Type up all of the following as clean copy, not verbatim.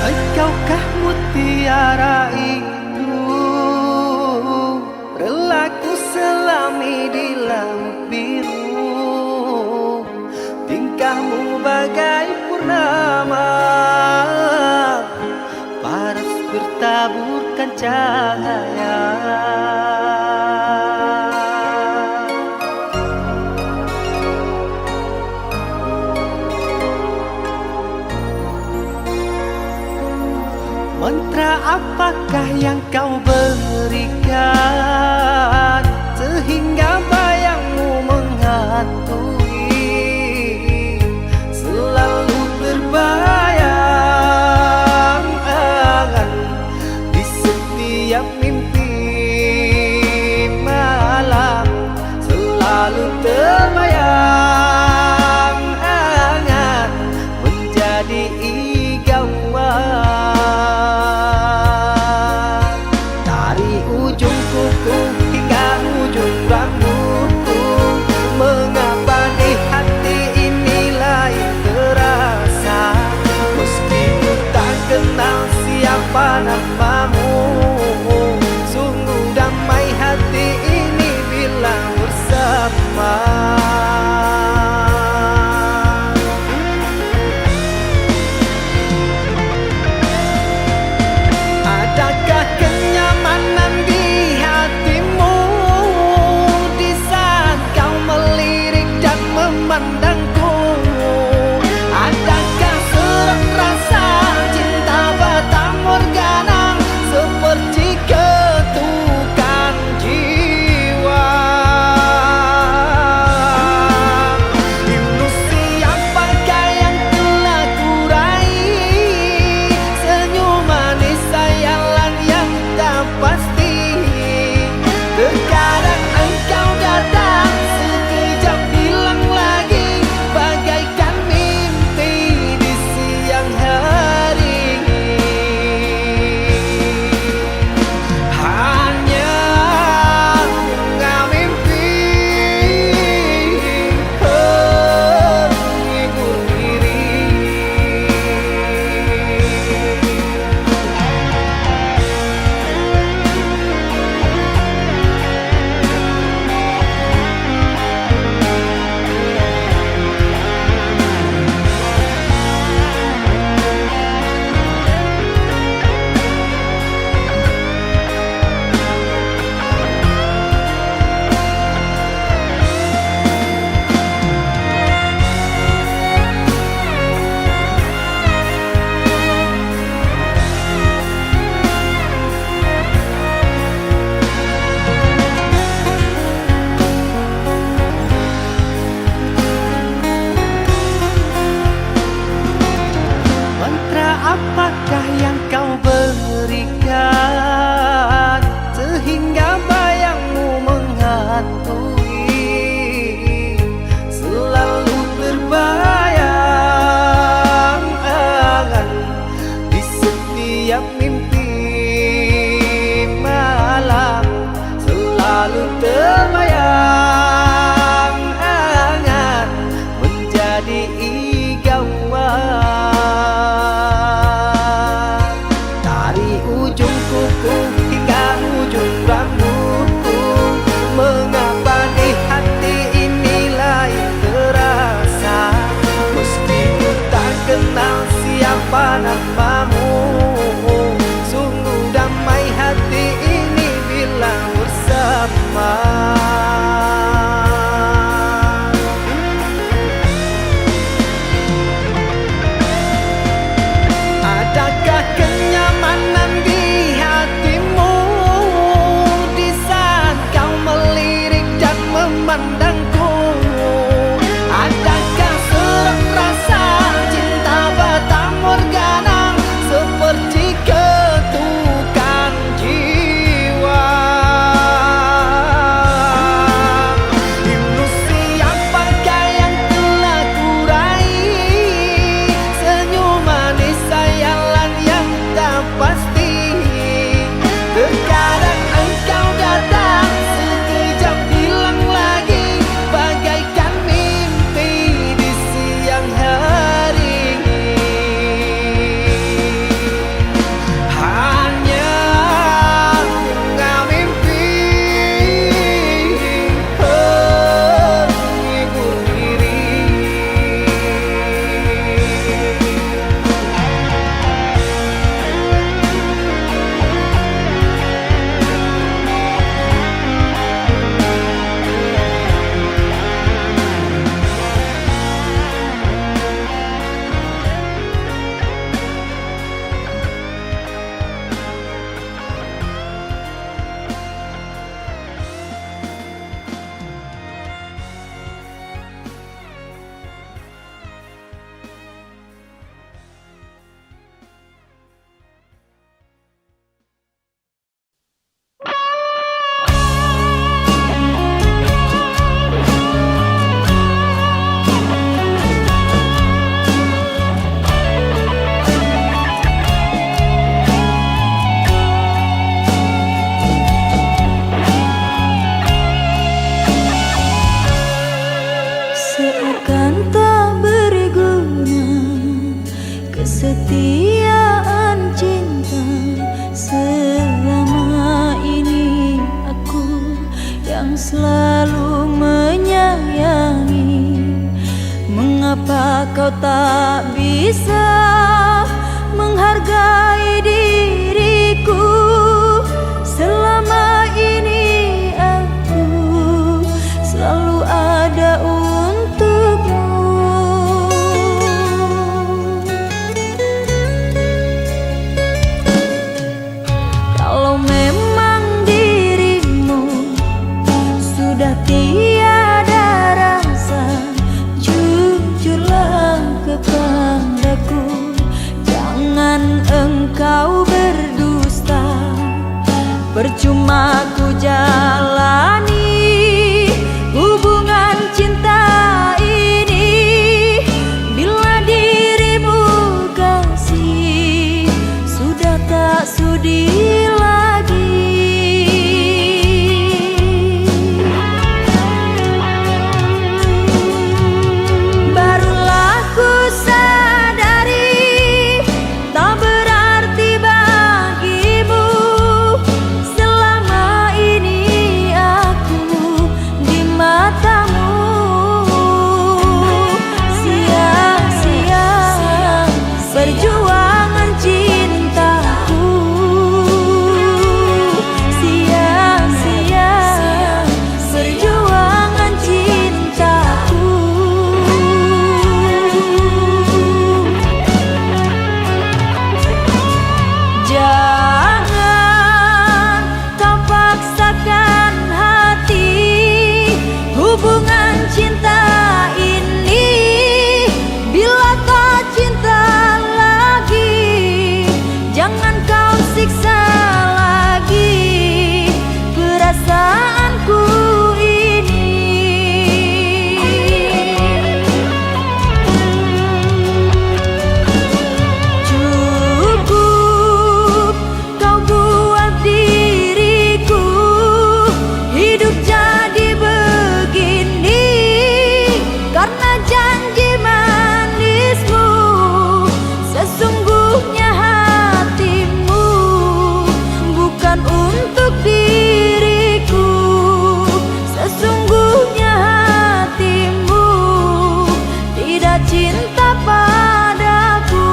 Engkaukah mutiara itu, relaku selami di laut biru. Tingkahmu bagai purnama, paras bertaburkan cahaya. Mantra apakah yang kau berikan sehingga bayangmu menghantui, selalu terbayang di setiap mimpi malam, selalu terbayang menjadi igauan. Kuku hingga ujung rambutku, mengapa di hati ini lain terasa, meski ku tak kenal siapa namamu. Sungguh damai hati ini bila bersama. Adakah kenyamanan di hatimu di saat kau melirik dan memandangku? Adakah serak rasa cinta fata morgana selalu menyayangi. Mengapa kau tak bisa menghargai diriku? Selama ini aku selalu ada untukmu. Kalau memang dirimu sudah tiada rasa, jujurlah kepadaku. Jangan engkau berdusta. Percuma ku jalani hubungan cinta ini bila dirimu kasih sudah tak sudi lagi. Barulah ku sadari tak berarti bagimu. Selama ini aku di matamu sia-sia perjuangan cintaku. Sia-sia perjuangan cintaku. Jangan kau paksakan hati hubungan cinta ini bila tak cinta lagi. Jangan kau siksa lagi perasaanku ini. Cukup kau buat diriku hidup jadi begini karena janji manismu. Sesungguhnya hatimu bukan untuk diriku. Sesungguhnya hatimu tidak cinta padaku.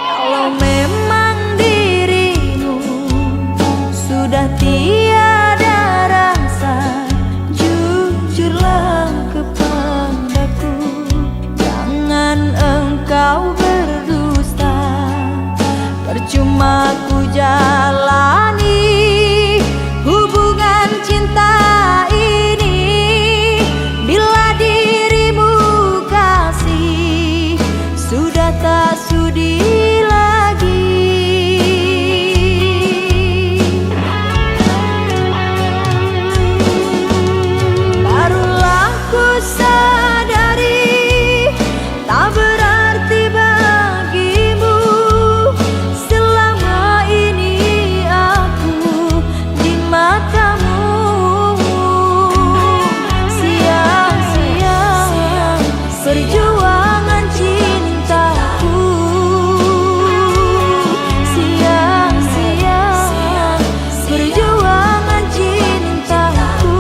Kalau memang dirimu sudah tiada rasa, jujurlah kepadaku. Jangan engkau berdusta. Percuma ku jalani hubungan cinta ini bila dirimu kasih sudah tak sudi lagi. Barulah ku sadari tak berarti bagimu. Selama ini aku di matamu sia-sia perjuangan cintaku. Sia-sia perjuangan cintaku.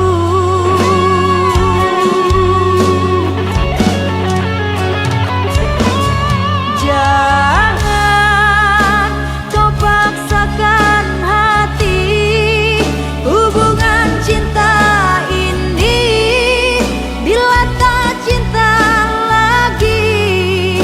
Jangan kau paksakan hati hubungan cinta ini bila tak cinta lagi.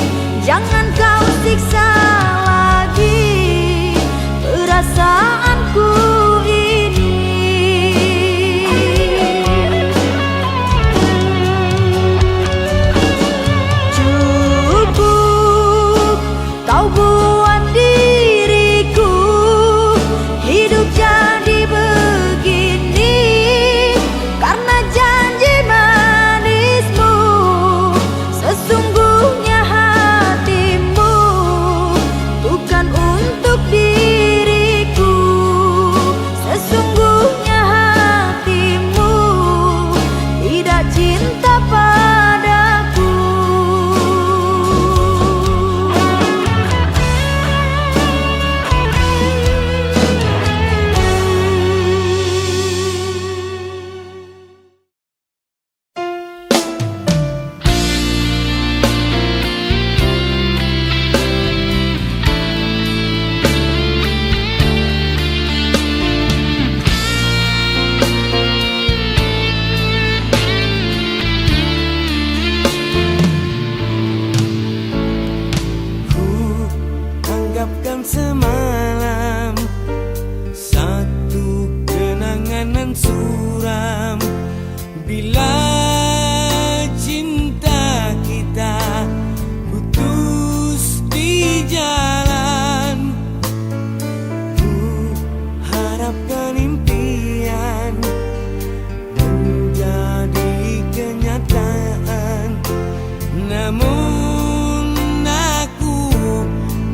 namun aku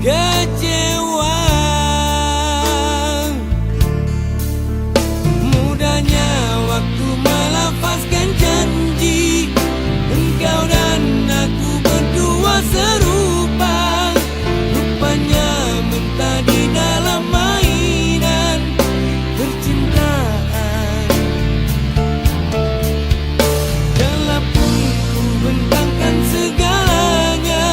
kecewa. Mudahnya waktu melafazkan janji, engkau dan aku berdua serupa. Rupanya mentah di dalam mainan percintaan. Dalam pun ku bentangkan segalanya,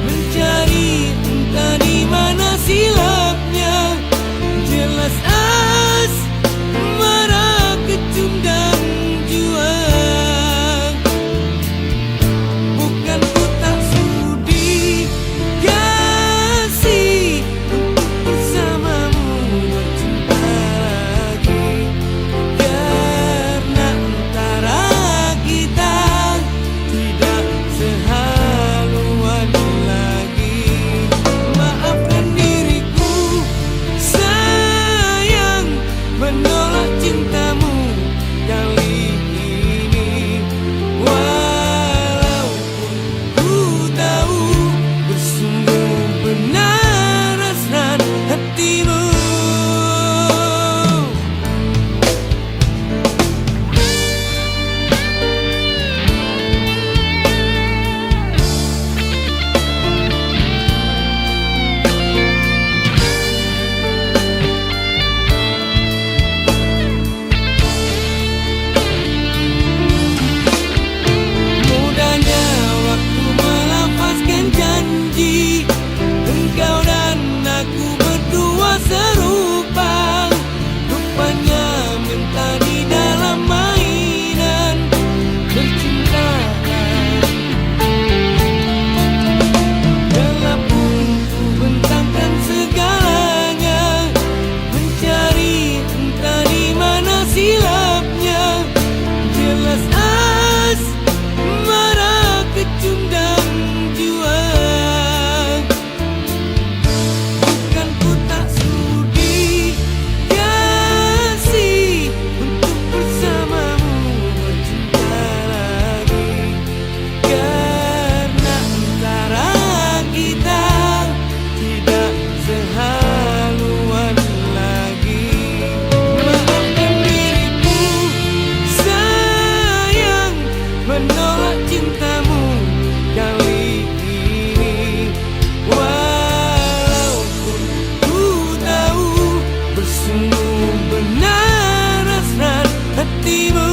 mencari entah di mana silapnya. Jelas asmara kecundang jua. Bukan ku tak sudi kasih untuk bersamamu bercinta lagi, karena antara kita tidak sehaluan lagi. Maafkan diriku sayang, menolak cintamu kali ini. Walaupun ku tahu bersungguh benar hasrat hatimu. Mudahnya waktu melafazkan janji, engkau dan aku berdua serupa. Rupanya mentah di dalam mainan percintaan. Dalam pun ku bentangkan segalanya, mencari entah di mana silapnya. Jelas asmara kecundang jua. Bukan ku tak sudi kasih untuk bersamamu bercinta lagi, karena antara kita tidak sehaluan lagi. Maafkan diriku sayang, menolak cintamu kali ini. Walaupun ku tahu bersungguh benar hasrat hatimu.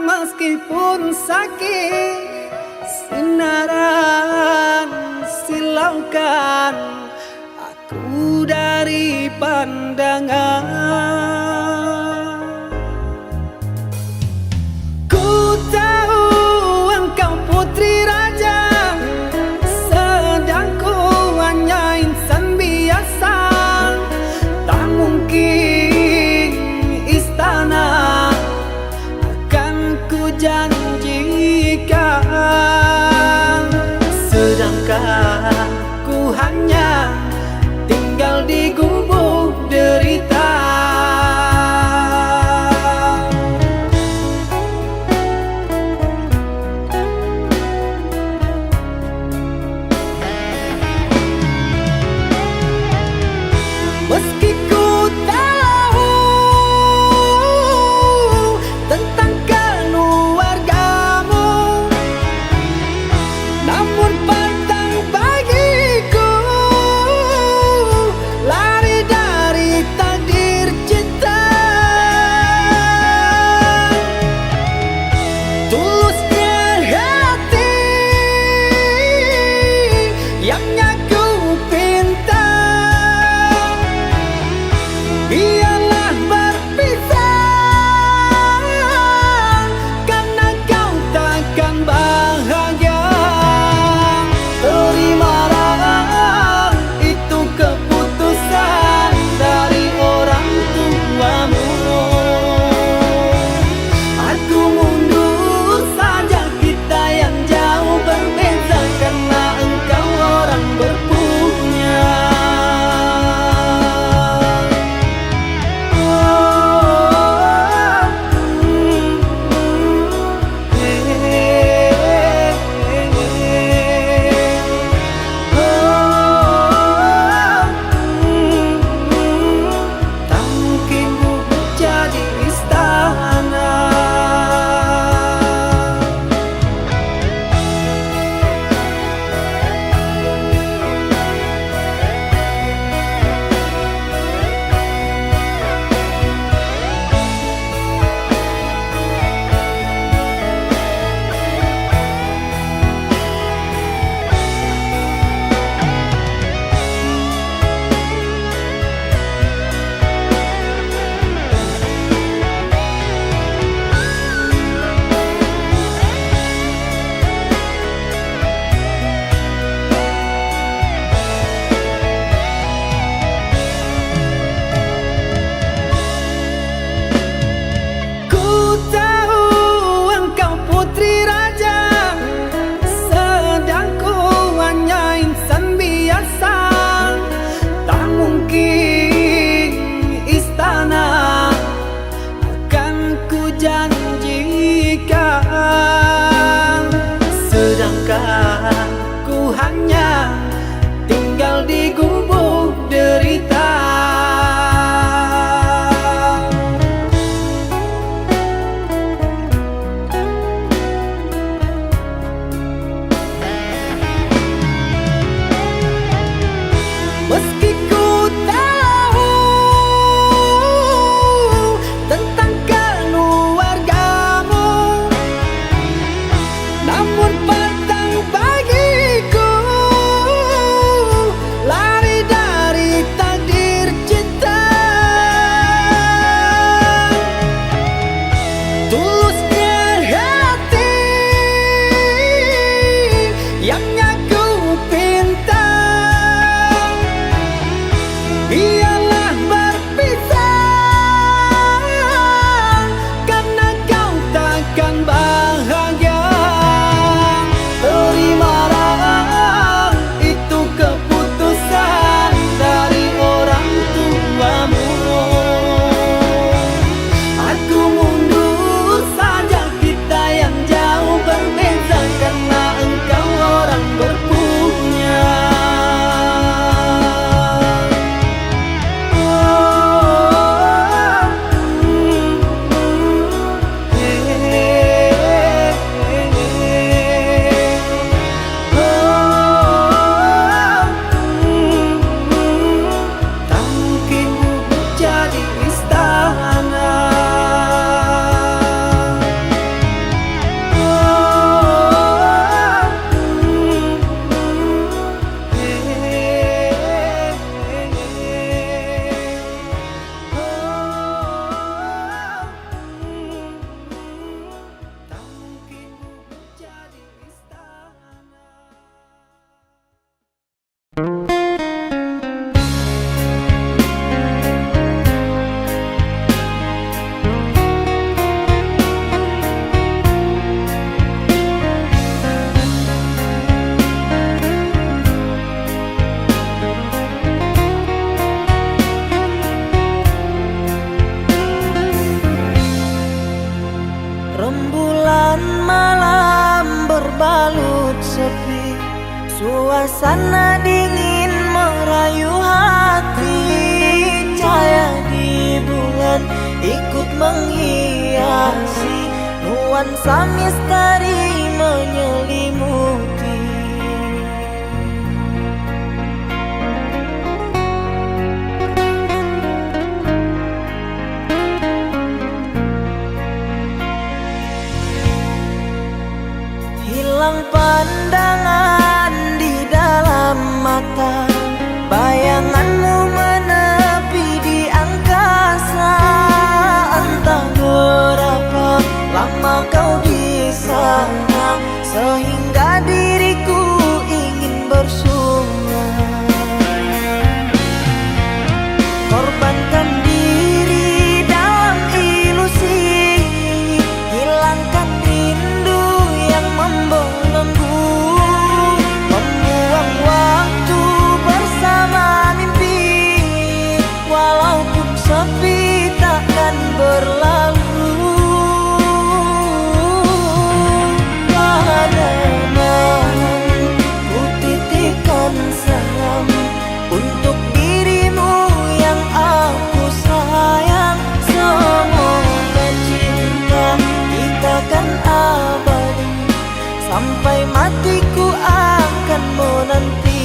meskipun sakit, sinaran silaukan aku dari pandangan. Ku tahu engkau putri raja, sedang ku hanya insan biasa. Tak mungkin istana Rembulan malam berbalut sepi, suasana dingin merayu hati. Cahaya di bulan ikut menghiasi, nuansa misteri menyelimuti. Hilang pandangan di dalam mata, bayanganmu menepi di angkasa. Entah berapa lama kau di sana, sehingga diriku ingin bersunat. Korbankan diri dalam ilusi, hilangkan rindu yang membelenggu. Membuang waktu bersama mimpi, walaupun sepi takkan berlalu. Pada malam ku titipkan salam untuk dirimu yang aku sayang. Semoga cinta kita kan abadi, sampai matiku akan menanti.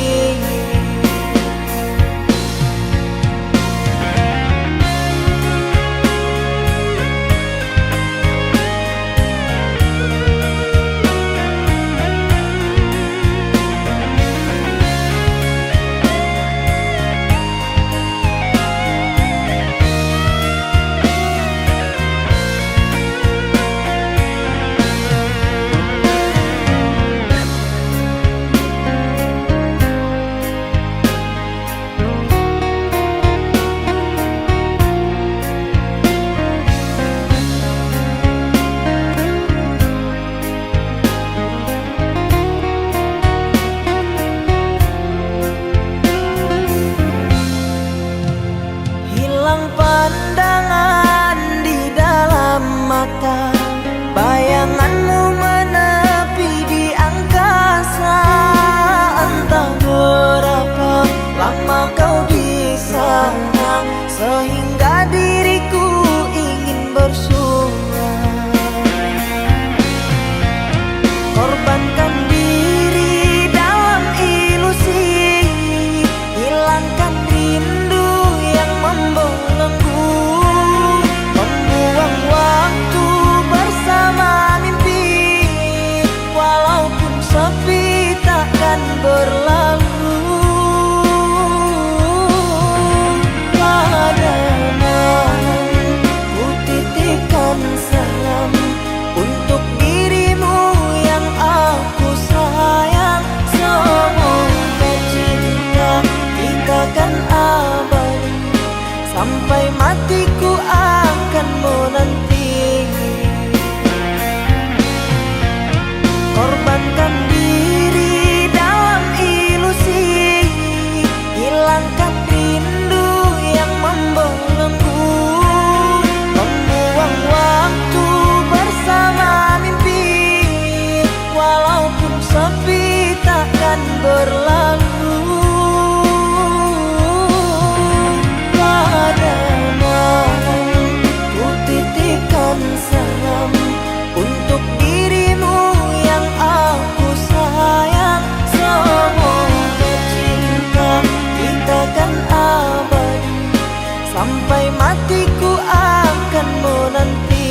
Hilang pandangan di dalam mata, bayanganmu menepi di angkasa. Entah berapa lama kau di sana, sehingga diriku ingin bersunat. Korbankan diri dalam ilusi, hilangkan rindu yang membelenggu. Membuang waktu bersama mimpi, walaupun sepi takkan berlalu. Pada malam ku titipkan salam untuk dirimu yang aku sayang. Semoga cinta kita kan abadi, sampai matiku akan menanti. Korbankan diri dalam ilusi, hilangkan rindu yang membelenggu. Membuang waktu bersama mimpi, walaupun sepi takkan berlalu. Pada malam ku titipkan salam untuk dirimu yang aku sayang. Semoga cinta kita kan abadi, sampai matiku akan menanti.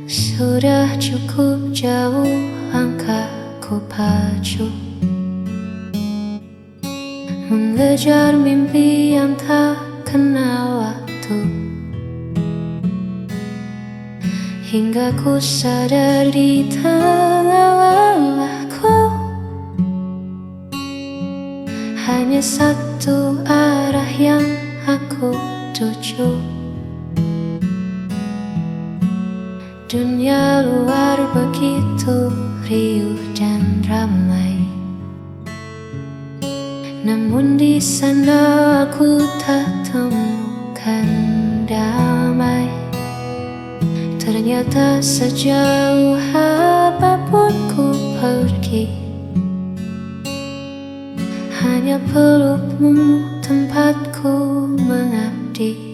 Sudah cukup jauh langkahku aku pacu mengejar mimpi yang tak kenal waktu, hingga ku sadar di tengah lelahku hanya satu arah yang aku tuju. Dunia luar begitu riuh dan ramai, namun di sana aku tak temukan damai. Ternyata sejauh apapun ku pergi, hanya pelukmu tempatku mengabdi.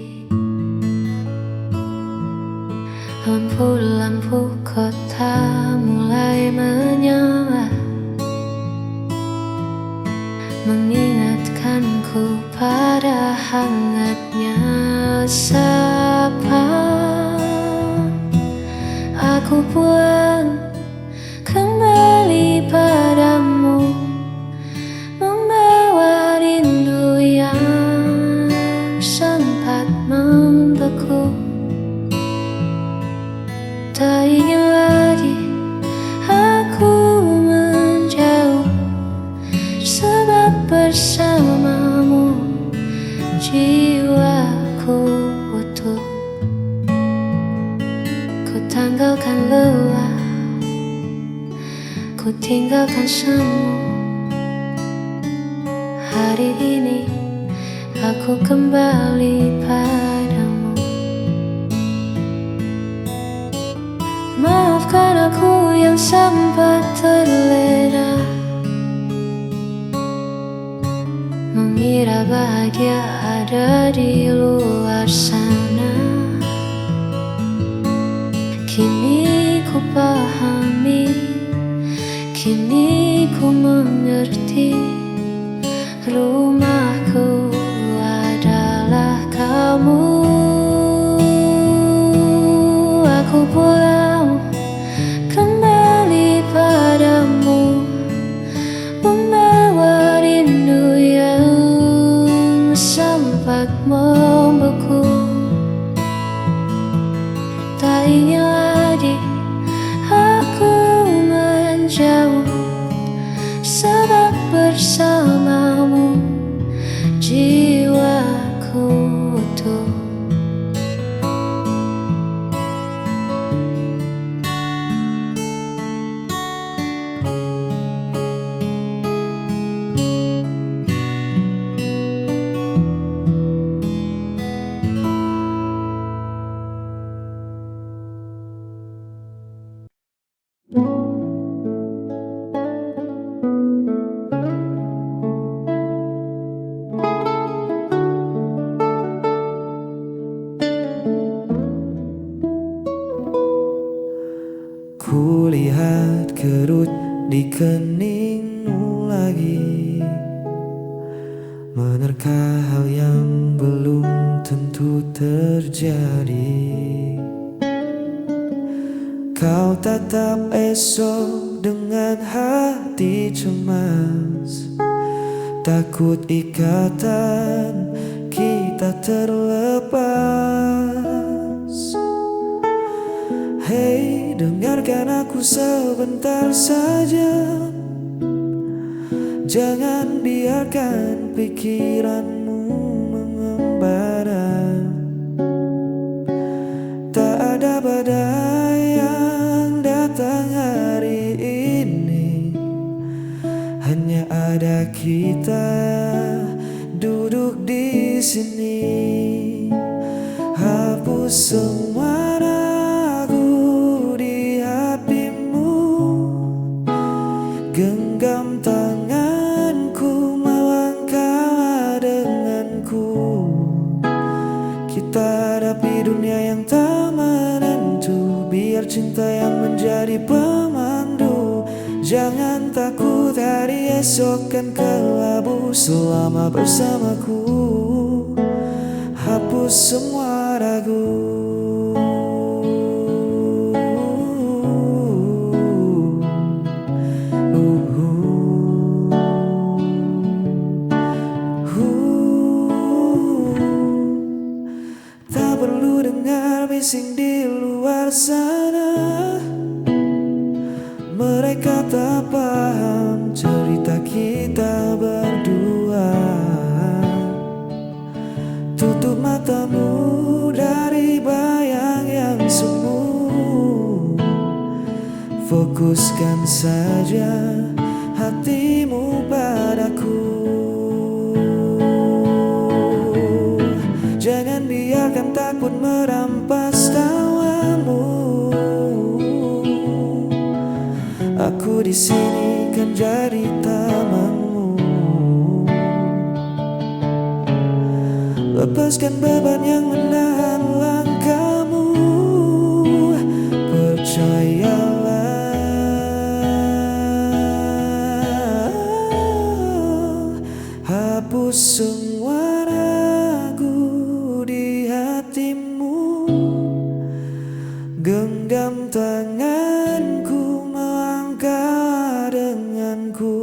Lampu-lampu kota mulai menyala, mengingatkanku pada hangatnya sapa. Aku pulang kembali padamu, membawa rindu yang sempat membeku. Tak ingin lagi aku menjauh, sebab bersamamu jiwaku utuh. Ku tanggalkan lelah, ku tinggalkan semu. Hari ini aku kembali padamu. Maafkan aku yang sempat terlena, mengira bahagia ada di luar sana. Kini ku pahami, kini ku mengerti, rumahku adalah kamu. Aku pulang kembali padamu, membawa rindu yang sempat membeku. Tak ingin lagi aku menjauh, sebab bersamamu jiwaku utuh. Kulihat kerut di keningmu lagi, menerka hal yang belum tentu terjadi. Kau tatap esok dengan hati cemas, takut ikatan kita terlepas. Hei, dengarkan aku sebentar saja, jangan biarkan pikiranmu mengembara. Tak ada badai yang datang hari ini, hanya ada kita duduk di sini. Hapus semua ragu di hatimu, genggam tanganku, melangkah denganku. Kita hadapi dunia yang tak menentu, biar cinta yang menjadi pemandu. Jangan takut, hari esok kan kelabu selama bersamaku. Hapus semua ragu. Fokuskan saja hatimu padaku. Jangan biarkan takut merampas tawamu. Aku di sini kan jadi tamanmu. Lepaskan beban yang menahan langkahmu. Percayalah, hapus semua ragu di hatimu. Genggam tanganku, melangkah denganku.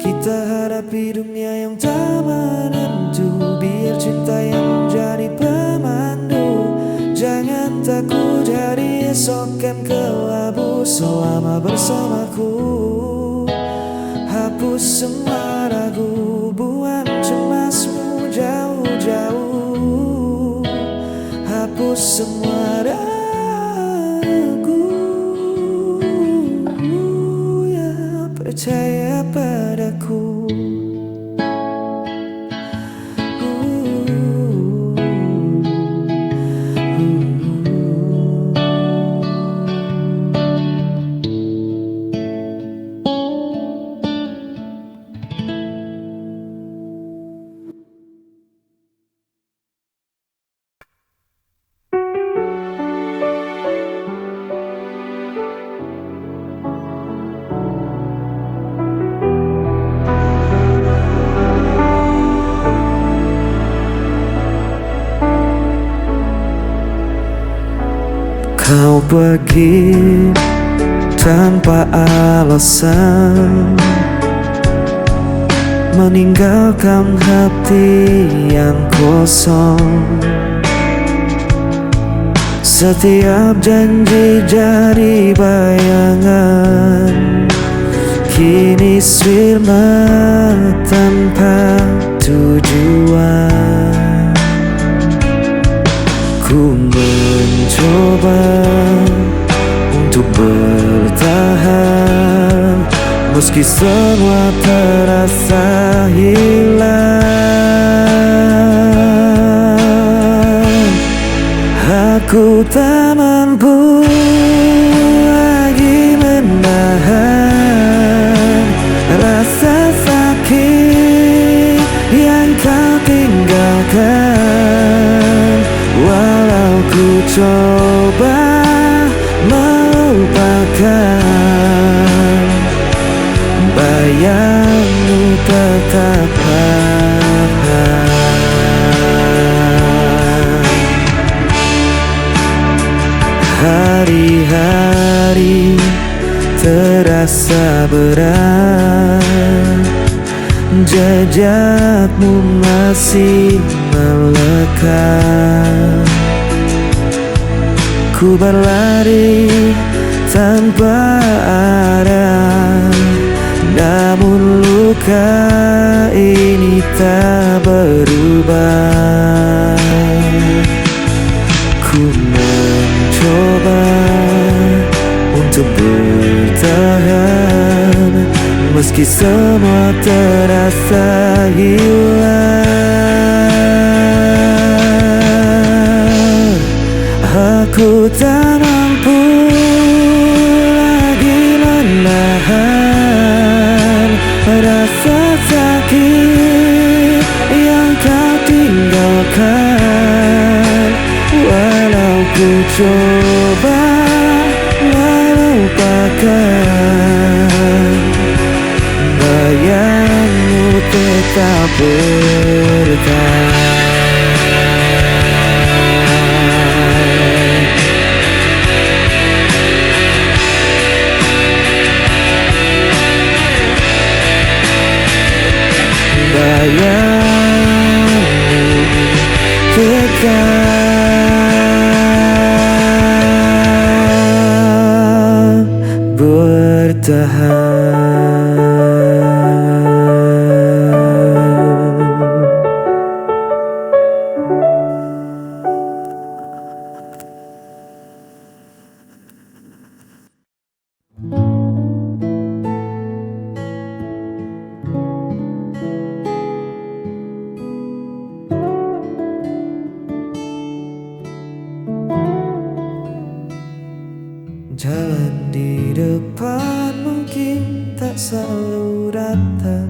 Kita hadapi dunia yang tak menentu. Biar cinta yang menjadi pemandu. Jangan takut, hari esok kan kelabu selama bersamaku. Hapus semua ragu, buang cemasmu jauh-jauh. Hapus semua ragu, ya percaya padaku. Kau pergi tanpa alasan, meninggalkan hati yang kosong. Setiap janji jadi bayangan, kini sirna tanpa tujuan. Ku mencoba untuk bertahan, meski semua terasa hilang. Aku tak mampu lagi menahan rasa sakit yang kau tinggalkan. Walau ku coba melupakan, bayangmu tetap ada. Hari-hari terasa berat, jejakmu masih melekat. Ku berlari tanpa arah, namun luka ini tak berubah. Ku mencoba untuk bertahan, meski semua terasa hilang. Aku tak mampu lagi menahan rasa sakit yang kau tinggalkan. Walau ku coba melupakan, bayangmu tetap bertahan. Bayangmu tetap bertahan. mungkin tak selalu rata.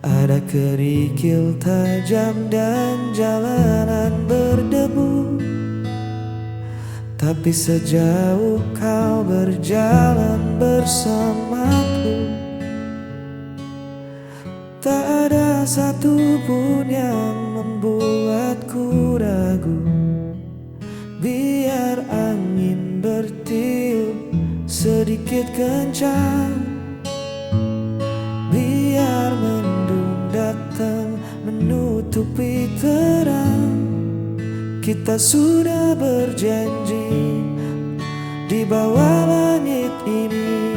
Ada kerikil tajam dan jalanan berdebu, tapi sejauh kau berjalan bersamaku, tak ada satupun yang membuatku ragu. Biar angin bertiup sedikit kencang, biar mendung datang menutupi terang, kita sudah berjanji di bawah langit ini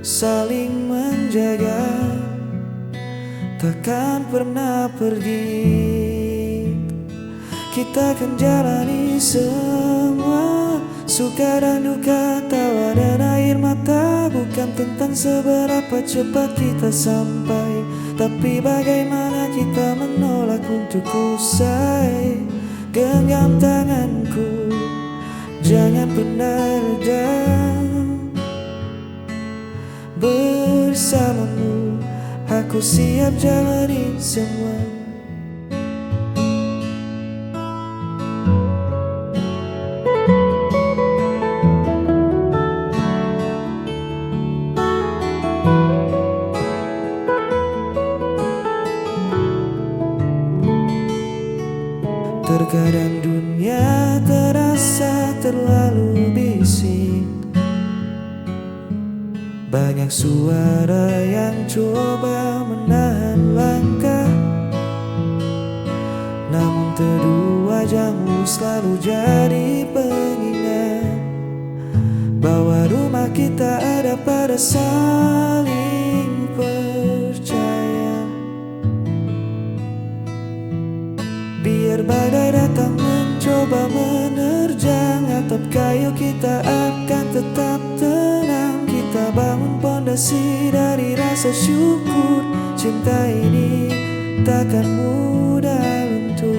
saling menjaga, takkan pernah pergi. Kita akan jalani semua, suka dan duka, tawa dan air mata. Bukan tentang seberapa cepat kita sampai, tapi bagaimana kita menolak untuk usai. Genggam tanganku, jangan pernah reda. Bersamamu, aku siap jalani semua. Terkadang dunia terasa terlalu bising, banyak suara yang coba menahan langkah. Namun teduh wajahmu selalu jadi pengingat bahwa rumah kita ada pada saling percaya. Biar badai datang mencoba menerjang atap kayu, kita akan tetap tenang. Kita bangun pondasi dari rasa syukur, cinta ini takkan mudah luntur.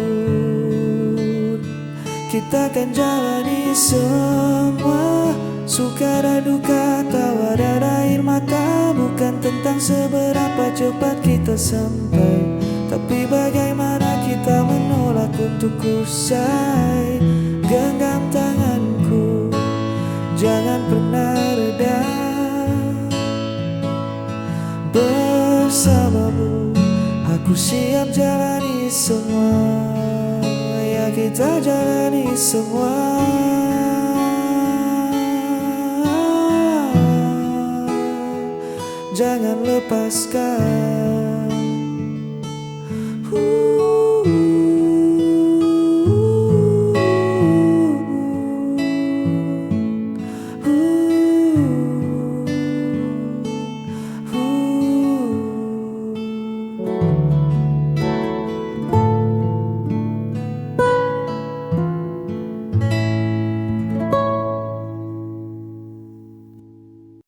Kita akan jalani semua, suka dan duka, tawa dan air mata. Bukan tentang seberapa cepat kita sampai, tapi bagaimana kita menolak untuk usai. Genggam tanganku, jangan pernah reda. Bersamamu, aku siap jalani semua. Ya kita jalani semua. Jangan lepaskan.